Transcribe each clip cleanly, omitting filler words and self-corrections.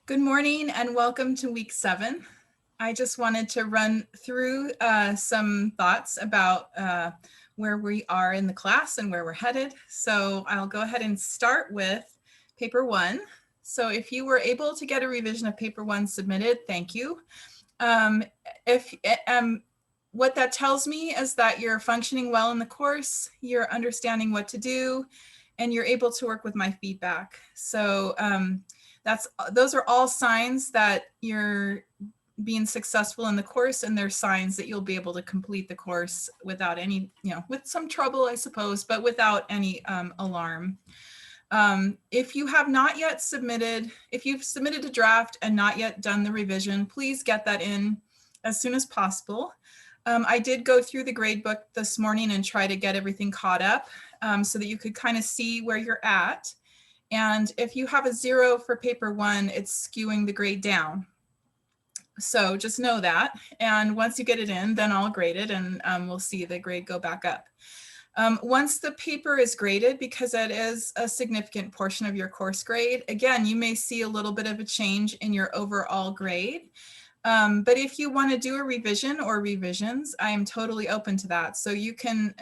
Good morning and welcome to week 7. I just wanted to run through some thoughts about where we are in the class and where we're headed. So I'll go ahead and start with paper 1. So if you were able to get a revision of paper 1 submitted, thank you. What that tells me is that you're functioning well in the course, you're understanding what to do, and you're able to work with my feedback. So those are all signs that you're being successful in the course, and they're signs that you'll be able to complete the course without any, with some trouble, I suppose, but without any alarm. If you have not yet submitted, if you've submitted a draft and not yet done the revision, please get that in as soon as possible. I did go through the grade book this morning and try to get everything caught up so that you could kind of see where you're at. And if you have a 0 for paper 1, it's skewing the grade down. So just know that. And once you get it in, then I'll grade it and we'll see the grade go back up. Once the paper is graded, because it is a significant portion of your course grade, again, you may see a little bit of a change in your overall grade. But if you want to do a revision or revisions, I am totally open to that. So you can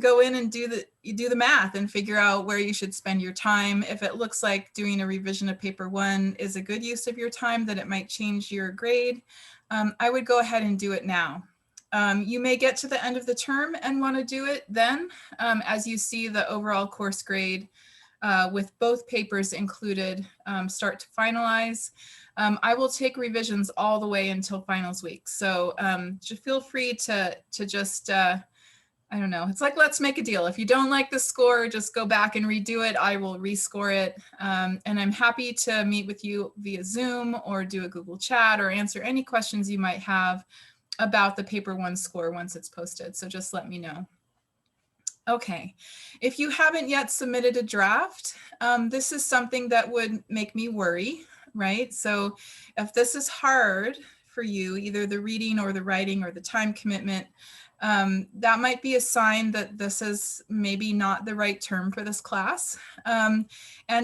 go in and do the math and figure out where you should spend your time. If it looks like doing a revision of paper 1 is a good use of your time, that it might change your grade, I would go ahead and do it now. You may get to the end of the term and want to do it then, as you see the overall course grade with both papers included start to finalize. I will take revisions all the way until finals week. So just feel free to just, I don't know, it's like, let's make a deal. If you don't like the score, just go back and redo it. I will rescore it. And I'm happy to meet with you via Zoom or do a Google chat or answer any questions you might have about the paper 1 score once it's posted. So just let me know. Okay, if you haven't yet submitted a draft, this is something that would make me worry, right? So if this is hard for you, either the reading or the writing or the time commitment, that might be a sign that this is maybe not the right term for this class. And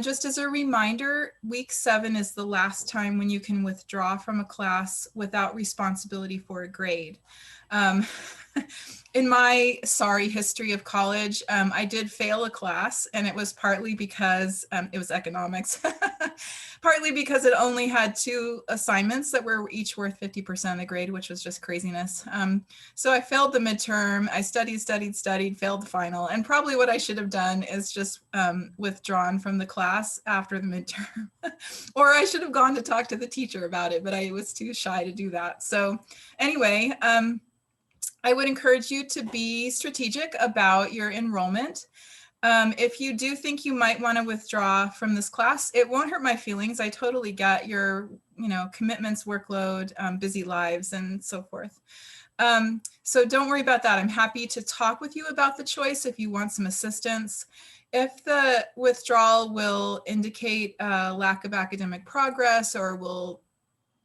just as a reminder, week 7 is the last time when you can withdraw from a class without responsibility for a grade. In my sorry history of college, I did fail a class, and it was partly because it was economics, partly because it only had 2 assignments that were each worth 50% of the grade, which was just craziness. So I failed the midterm. I studied, failed the final. And probably what I should have done is just withdrawn from the class after the midterm. Or I should have gone to talk to the teacher about it, but I was too shy to do that. So anyway, I would encourage you to be strategic about your enrollment. If you do think you might want to withdraw from this class, it won't hurt my feelings. I totally get your, commitments, workload, busy lives, and so forth. So don't worry about that. I'm happy to talk with you about the choice if you want some assistance. If the withdrawal will indicate a lack of academic progress or will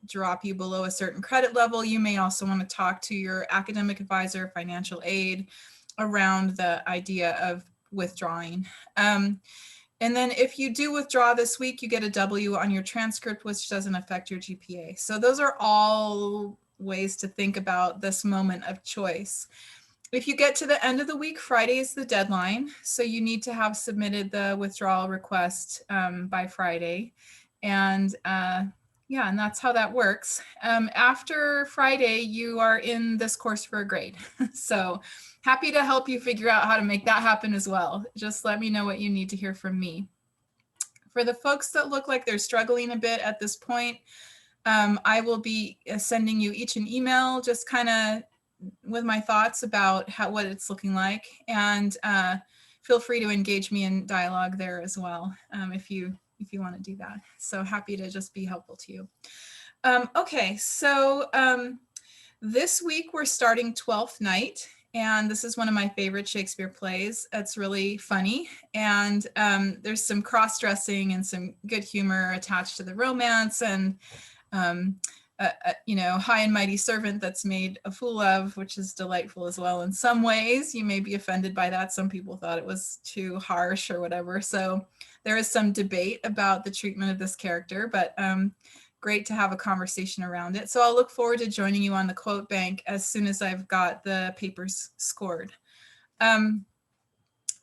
drop you below a certain credit level, you may also want to talk to your academic advisor, financial aid, around the idea of withdrawing. And then if you do withdraw this week, you get a W on your transcript, which doesn't affect your GPA. So those are all ways to think about this moment of choice. If you get to the end of the week, Friday is the deadline. So you need to have submitted the withdrawal request by Friday. And yeah, and that's how that works. After Friday, you are in this course for a grade. So happy to help you figure out how to make that happen as well. Just let me know what you need to hear from me. For the folks that look like they're struggling a bit at this point, I will be sending you each an email, just kind of with my thoughts about what it's looking like. And feel free to engage me in dialogue there as well, if you want to do that. So happy to just be helpful to you. Okay, so this week we're starting 12th Night, and this is one of my favorite Shakespeare plays. It's really funny, and there's some cross-dressing and some good humor attached to the romance, and you know, high and mighty servant that's made a fool of, which is delightful as well. In some ways, you may be offended by that. Some people thought it was too harsh or whatever. So there is some debate about the treatment of this character, but great to have a conversation around it. So I'll look forward to joining you on the quote bank as soon as I've got the papers scored.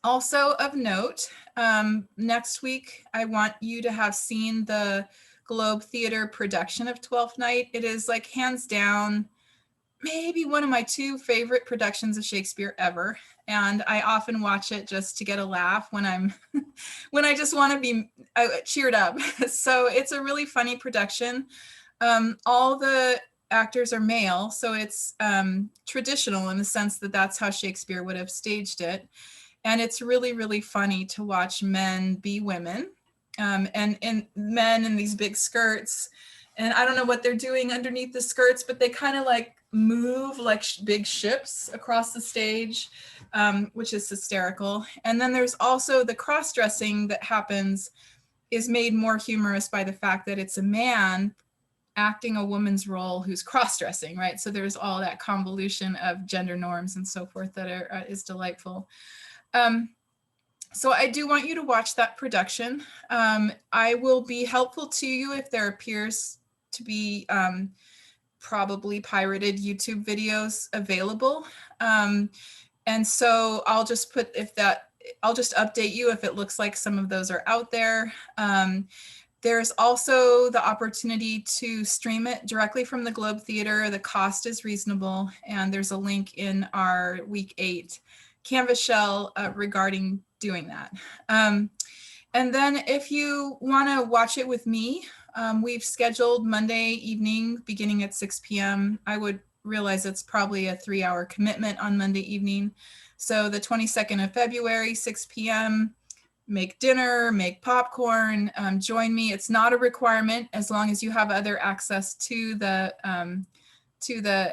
Also of note, next week, I want you to have seen the Globe Theater production of Twelfth Night. It is like hands down, maybe one of my 2 favorite productions of Shakespeare ever. And I often watch it just to get a laugh when I'm, when I just want to be cheered up. So it's a really funny production. All the actors are male, so it's traditional in the sense that that's how Shakespeare would have staged it. And it's really, really funny to watch men be women, and men in these big skirts. And I don't know what they're doing underneath the skirts, but they kind of like move like big ships across the stage, which is hysterical. And then there's also the cross-dressing that happens is made more humorous by the fact that it's a man acting a woman's role who's cross-dressing, right? So there's all that convolution of gender norms and so forth that is delightful. So I do want you to watch that production. I will be helpful to you if there appears to be probably pirated YouTube videos available. And so I'll just put, I'll just update you if it looks like some of those are out there. There's also the opportunity to stream it directly from the Globe Theater. The cost is reasonable, and there's a link in our week 8 Canvas shell regarding doing that. And then if you want to watch it with me, we've scheduled Monday evening beginning at 6 p.m. I would realize it's probably a 3-hour commitment on Monday evening. So the 22nd of February, 6 p.m., make dinner, make popcorn, join me. It's not a requirement as long as you have other access to the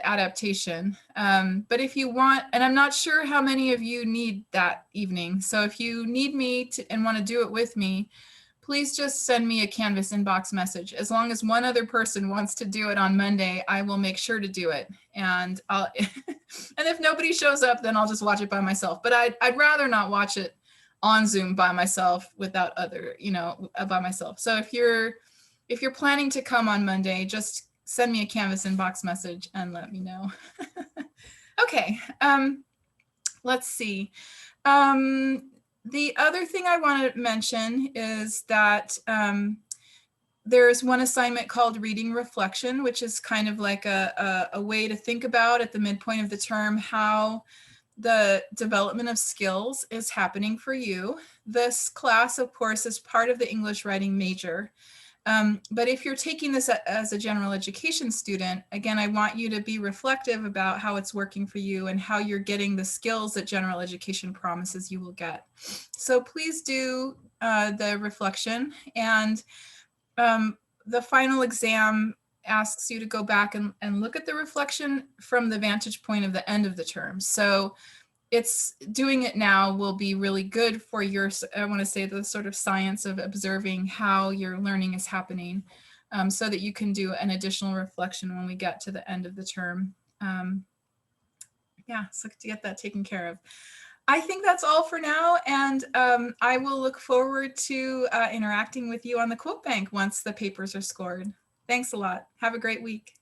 adaptation. But if you want, and I'm not sure how many of you need that evening. So if you need me to, and want to do it with me, please just send me a Canvas inbox message. As long as one other person wants to do it on Monday, I will make sure to do it. And I'll, and if nobody shows up, then I'll just watch it by myself. But I'd rather not watch it on Zoom by myself without other, you know, by myself. So if you're planning to come on Monday, just send me a Canvas inbox message and let me know. Okay, let's see. The other thing I want to mention is that there's one assignment called Reading Reflection, which is kind of like a way to think about at the midpoint of the term how the development of skills is happening for you. This class, of course, is part of the English writing major. But if you're taking this as a general education student, again, I want you to be reflective about how it's working for you and how you're getting the skills that general education promises you will get. So please do the reflection, and the final exam asks you to go back and look at the reflection from the vantage point of the end of the term. So it's doing it now will be really good for your, I want to say, the sort of science of observing how your learning is happening, so that you can do an additional reflection when we get to the end of the term. Yeah, so to get that taken care of. I think that's all for now, and I will look forward to interacting with you on the quote bank once the papers are scored. Thanks a lot. Have a great week.